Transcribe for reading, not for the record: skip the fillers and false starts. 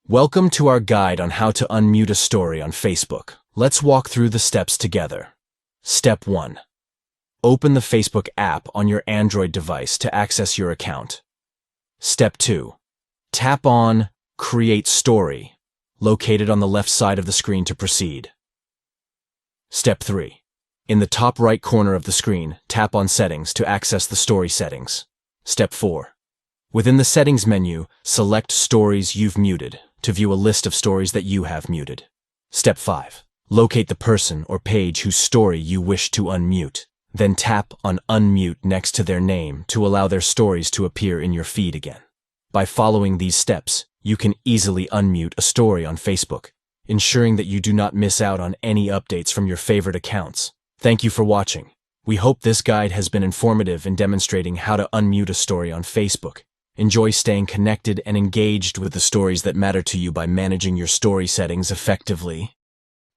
Welcome to our guide on how to unmute a story on Facebook. Let's walk through the steps together. Step 1. Open the Facebook app on your Android device to access your account. Step 2. Tap on Create Story, located on the left side of the screen to proceed. Step 3. In the top right corner of the screen, tap on Settings to access the story settings. Step 4. Within the Settings menu, select Stories You've Muted to view a list of stories that you have muted. Step 5. Locate the person or page whose story you wish to unmute. Then tap on Unmute next to their name to allow their stories to appear in your feed again. By following these steps, you can easily unmute a story on Facebook, ensuring that you do not miss out on any updates from your favorite accounts. Thank you for watching. We hope this guide has been informative in demonstrating how to unmute a story on Facebook. Enjoy staying connected and engaged with the stories that matter to you by managing your story settings effectively.